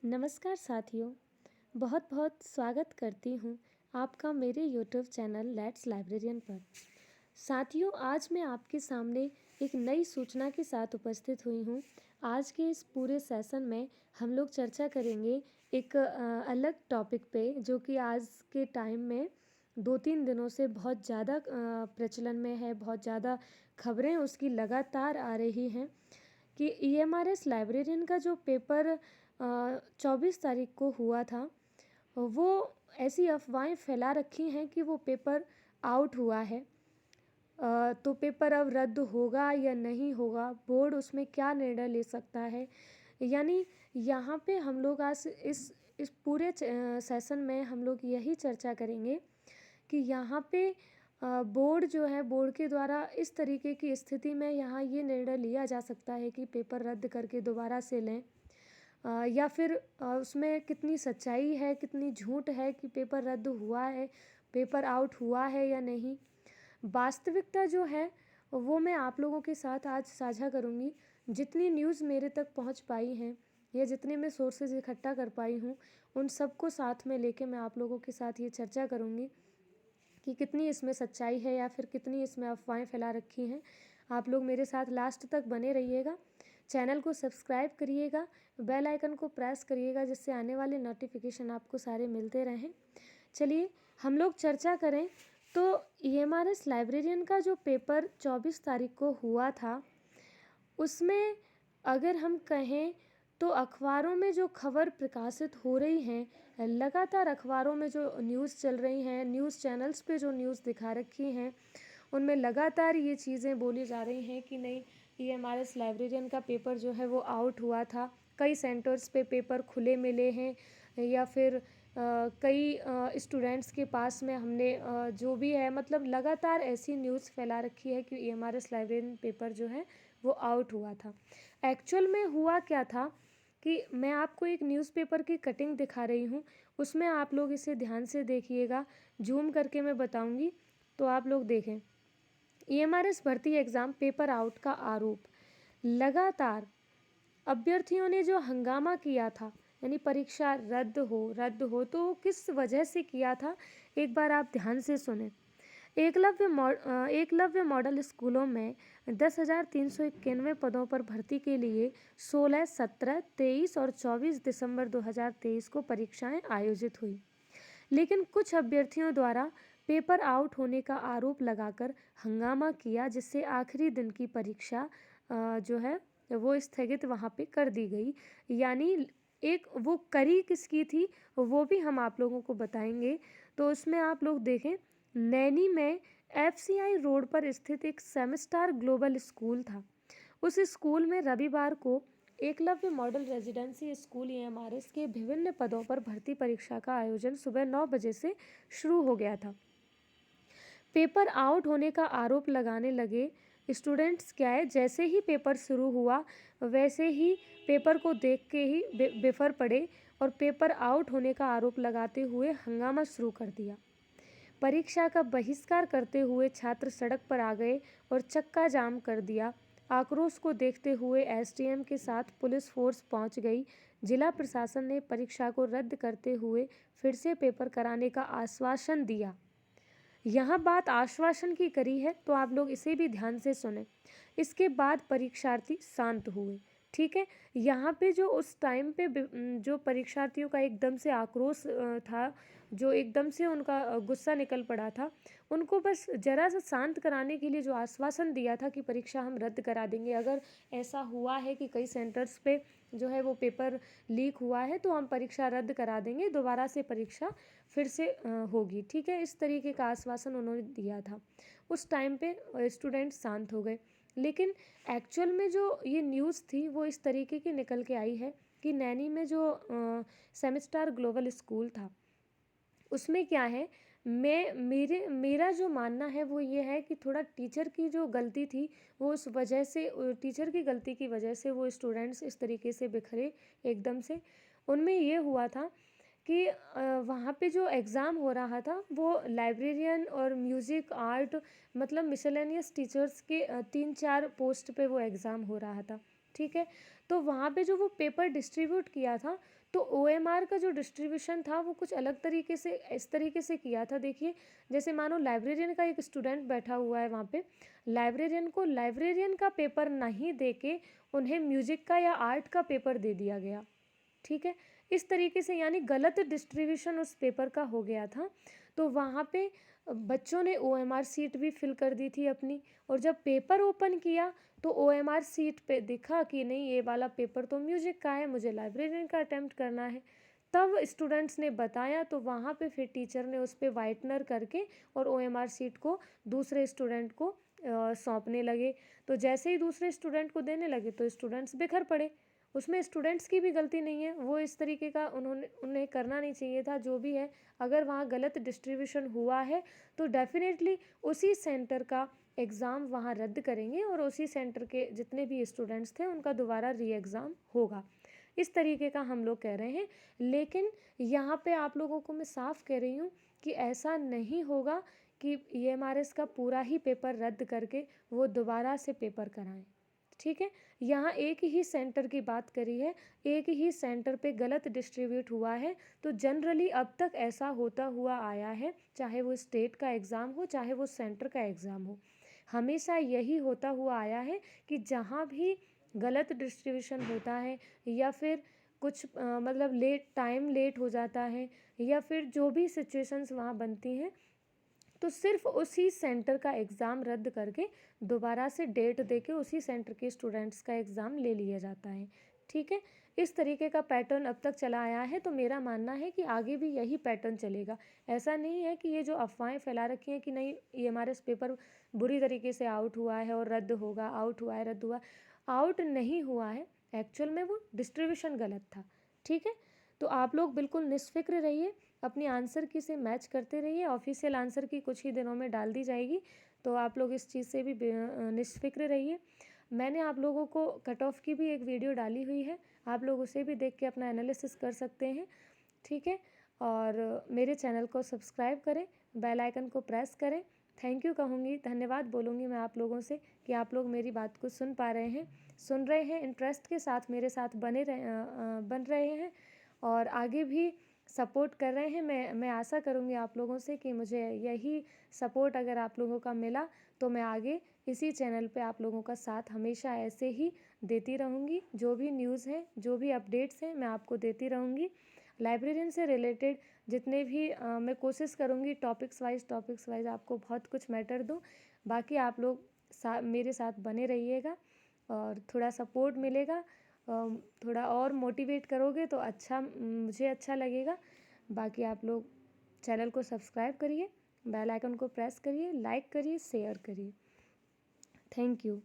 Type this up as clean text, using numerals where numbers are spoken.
नमस्कार साथियों, बहुत बहुत स्वागत करती हूँ आपका मेरे यूट्यूब चैनल लेट्स लाइब्रेरियन पर। साथियों, आज मैं आपके सामने एक नई सूचना के साथ उपस्थित हुई हूँ। आज के इस पूरे सेशन में हम लोग चर्चा करेंगे एक अलग टॉपिक पे, जो कि आज के टाइम में 2-3 दिनों से बहुत ज़्यादा प्रचलन में है। बहुत ज़्यादा खबरें उसकी लगातार आ रही हैं कि ईएमआरएस लाइब्रेरियन का जो पेपर 24 तारीख को हुआ था, वो ऐसी अफवाहें फैला रखी हैं कि वो पेपर आउट हुआ है। तो पेपर अब रद्द होगा या नहीं होगा, बोर्ड उसमें क्या निर्णय ले सकता है। यानी यहाँ पे हम लोग आज इस पूरे सेशन में हम लोग यही चर्चा करेंगे कि यहाँ पे बोर्ड जो है, बोर्ड के द्वारा इस तरीके की स्थिति में यहाँ ये निर्णय लिया जा सकता है कि पेपर रद्द करके दोबारा से लें, या फिर उसमें कितनी सच्चाई है, कितनी झूठ है कि पेपर रद्द हुआ है, पेपर आउट हुआ है या नहीं। वास्तविकता जो है वो मैं आप लोगों के साथ आज साझा करूँगी। जितनी न्यूज़ मेरे तक पहुँच पाई हैं या जितने मैं सोर्सेज इकट्ठा कर पाई हूँ, उन सबको साथ में लेके मैं आप लोगों के साथ ये चर्चा करूँगी कि कितनी इसमें सच्चाई है या फिर कितनी इसमें अफवाहें फैला रखी हैं। आप लोग मेरे साथ लास्ट तक बने रहिएगा। चैनल को सब्सक्राइब करिएगा, बेल आइकन को प्रेस करिएगा, जिससे आने वाले नोटिफिकेशन आपको सारे मिलते रहें। चलिए हम लोग चर्चा करें तो ईएमआरएस लाइब्रेरियन का जो पेपर 24 तारीख को हुआ था, उसमें अगर हम कहें तो अखबारों में जो खबर प्रकाशित हो रही हैं, लगातार अखबारों में जो न्यूज़ चल रही हैं, न्यूज़ चैनल्स पे जो न्यूज़ दिखा रखी हैं, उनमें लगातार ये चीज़ें बोली जा रही हैं कि नहीं, ईएमआरएस लाइब्रेरियन का पेपर जो है वो आउट हुआ था। कई सेंटर्स पे पेपर खुले मिले हैं, या फिर कई स्टूडेंट्स के पास में हमने जो भी है, मतलब लगातार ऐसी न्यूज़ फैला रखी है कि ईएमआरएस लाइब्रेरियन पेपर जो है वो आउट हुआ था। एक्चुअल में हुआ क्या था कि मैं आपको एक न्यूज़पेपर की कटिंग दिखा रही हूँ, उसमें आप लोग इसे ध्यान से देखिएगा। जूम करके मैं बताऊँगी तो आप लोग देखें। ईएमआरएस भर्ती एग्ज़ाम पेपर आउट का आरोप। लगातार अभ्यर्थियों ने जो हंगामा किया था, यानी परीक्षा रद्द हो तो किस वजह से किया था, एक बार आप ध्यान से सुने। एकलव्य मॉडल स्कूलों में 10,391 पदों पर भर्ती के लिए 16, 17, 23 और 24 दिसंबर 2023 को परीक्षाएं आयोजित हुई। लेकिन कुछ अभ्यर्थियों द्वारा पेपर आउट होने का आरोप लगाकर हंगामा किया, जिससे आखिरी दिन की परीक्षा जो है वो स्थगित वहाँ पे कर दी गई। यानी एक वो करी किसकी थी वो भी हम आप लोगों को बताएंगे। तो उसमें आप लोग देखें, नैनी में एफसीआई रोड पर स्थित एक सेमिस्टार ग्लोबल स्कूल था। उस स्कूल में रविवार को Eklavya model residency school EMRS के विभिन्न पदों पर भर्ती परीक्षा का आयोजन सुबह 9 बजे से शुरू हो गया था। पेपर आउट होने का आरोप लगाने लगे स्टूडेंट्स। क्या है, जैसे ही पेपर शुरू हुआ वैसे ही पेपर को देख के ही बेफर पड़े और पेपर आउट होने का आरोप लगाते हुए हंगामा शुरू कर दिया। परीक्षा का बहिष्कार करते हुए छात्र सड़क पर आ गए और चक्का जाम कर दिया। आक्रोश को देखते हुए एसडीएम के साथ पुलिस फोर्स पहुंच गई। जिला प्रशासन ने परीक्षा को रद्द करते हुए फिर से पेपर कराने का आश्वासन दिया। यहाँ बात आश्वासन की करी है, तो आप लोग इसे भी ध्यान से सुने। इसके बाद परीक्षार्थी शांत हुए। ठीक है, यहाँ पे जो उस टाइम पे जो परीक्षार्थियों का एकदम से आक्रोश था, जो एकदम से उनका गुस्सा निकल पड़ा था, उनको बस जरा सा शांत कराने के लिए जो आश्वासन दिया था कि परीक्षा हम रद्द करा देंगे, अगर ऐसा हुआ है कि कई सेंटर्स पे जो है वो पेपर लीक हुआ है तो हम परीक्षा रद्द करा देंगे, दोबारा से परीक्षा फिर से होगी। ठीक है, इस तरीके का आश्वासन उन्होंने दिया था। उस टाइम पे स्टूडेंट शांत हो गए। लेकिन एक्चुअल में जो ये न्यूज़ थी वो इस तरीके की निकल के आई है कि नैनी में जो सेमिस्टार ग्लोबल स्कूल था, उसमें क्या है, मेरा जो मानना है वो ये है कि थोड़ा टीचर की जो गलती थी, वो उस वजह से टीचर की गलती की वजह से वो स्टूडेंट्स इस तरीके से बिखरे एकदम से। उनमें ये हुआ था कि वहाँ पे जो एग्ज़ाम हो रहा था वो लाइब्रेरियन और म्यूज़िक आर्ट, मतलब मिसलेनियस टीचर्स के 3-4 पोस्ट पे वो एग्ज़ाम हो रहा था। ठीक है। तो वहाँ पे जो वो पेपर डिस्ट्रीब्यूट किया था, तो OMR का जो डिस्ट्रीब्यूशन था वो कुछ अलग तरीके से, इस तरीके से किया था। देखिए, जैसे मानो लाइब्रेरियन का एक स्टूडेंट बैठा हुआ है वहाँ पे, लाइब्रेरियन को लाइब्रेरियन का पेपर नहीं दे के उन्हें म्यूजिक का या आर्ट का पेपर दे दिया गया, ठीक है। इस तरीके से यानी गलत डिस्ट्रीब्यूशन उस पेपर का हो गया था। तो वहाँ पे बच्चों ने OMR सीट भी फिल कर दी थी अपनी, और जब पेपर ओपन किया तो OMR सीट पे दिखा कि नहीं, ये वाला पेपर तो म्यूजिक का है, मुझे लाइब्रेरियन का अटेम्प्ट करना है। तब स्टूडेंट्स ने बताया, तो वहाँ पे फिर टीचर ने उस पर वाइटनर करके और OMR सीट को दूसरे स्टूडेंट को सौंपने लगे। तो जैसे ही दूसरे स्टूडेंट को देने लगे तो स्टूडेंट्स बिखर पड़े। उसमें स्टूडेंट्स की भी गलती नहीं है, वो इस तरीके का उन्हें करना नहीं चाहिए था। जो भी है, अगर वहाँ गलत डिस्ट्रीब्यूशन हुआ है तो डेफिनेटली उसी सेंटर का एग्ज़ाम वहाँ रद्द करेंगे और उसी सेंटर के जितने भी स्टूडेंट्स थे उनका दोबारा री एग्ज़ाम होगा। इस तरीके का हम लोग कह रहे हैं। लेकिन यहाँ पे आप लोगों को मैं साफ कह रही हूँ कि ऐसा नहीं होगा कि EMRS का पूरा ही पेपर रद्द करके वो दोबारा से पेपर कराएं, ठीक है। यहाँ एक ही सेंटर की बात करी है, एक ही सेंटर पे गलत डिस्ट्रीब्यूट हुआ है। तो जनरली अब तक ऐसा होता हुआ आया है, चाहे वो स्टेट का एग्ज़ाम हो, चाहे वो सेंटर का एग्ज़ाम हो, हमेशा यही होता हुआ आया है कि जहाँ भी गलत डिस्ट्रीब्यूशन होता है या फिर कुछ मतलब लेट हो जाता है, या फिर जो भी सिचुएशंस वहाँ बनती हैं, तो सिर्फ उसी सेंटर का एग्ज़ाम रद्द करके दोबारा से डेट देके उसी सेंटर के स्टूडेंट्स का एग्ज़ाम ले लिया जाता है, ठीक है। इस तरीके का पैटर्न अब तक चला आया है। तो मेरा मानना है कि आगे भी यही पैटर्न चलेगा। ऐसा नहीं है कि ये जो अफवाहें फैला रखी हैं कि नहीं, ये हमारा पेपर बुरी तरीके से आउट हुआ है और रद्द होगा, आउट हुआ है, रद्द हुआ, आउट नहीं हुआ है। एक्चुअल में वो डिस्ट्रीब्यूशन गलत था, ठीक है। तो आप लोग बिल्कुल निश्फिक्र रहिए, अपनी आंसर की से मैच करते रहिए। ऑफिशियल आंसर की कुछ ही दिनों में डाल दी जाएगी, तो आप लोग इस चीज़ से भी निश्फिक्र रहिए। मैंने आप लोगों को कट ऑफ की भी एक वीडियो डाली हुई है, आप लोग उसे भी देख के अपना एनालिसिस कर सकते हैं, ठीक है। और मेरे चैनल को सब्सक्राइब करें, बेल आइकन को प्रेस करें। थैंक यू कहूँगी, धन्यवाद बोलूँगी मैं आप लोगों से कि आप लोग मेरी बात को सुन पा रहे हैं, सुन रहे हैं, इंटरेस्ट के साथ मेरे साथ बन रहे हैं और आगे भी सपोर्ट कर रहे हैं। मैं आशा करूँगी आप लोगों से कि मुझे यही सपोर्ट अगर आप लोगों का मिला तो मैं आगे इसी चैनल पे आप लोगों का साथ हमेशा ऐसे ही देती रहूँगी। जो भी न्यूज़ हैं, जो भी अपडेट्स हैं, मैं आपको देती रहूँगी। लाइब्रेरियन से रिलेटेड जितने भी मैं कोशिश करूँगी टॉपिक्स वाइज आपको बहुत कुछ मैटर दूँ। बाकी आप लोग मेरे साथ बने रहिएगा और थोड़ा सपोर्ट मिलेगा, थोड़ा और मोटिवेट करोगे तो अच्छा, मुझे अच्छा लगेगा। बाकी आप लोग चैनल को सब्सक्राइब करिए, बेल आइकन को प्रेस करिए, लाइक करिए, शेयर करिए। Thank you.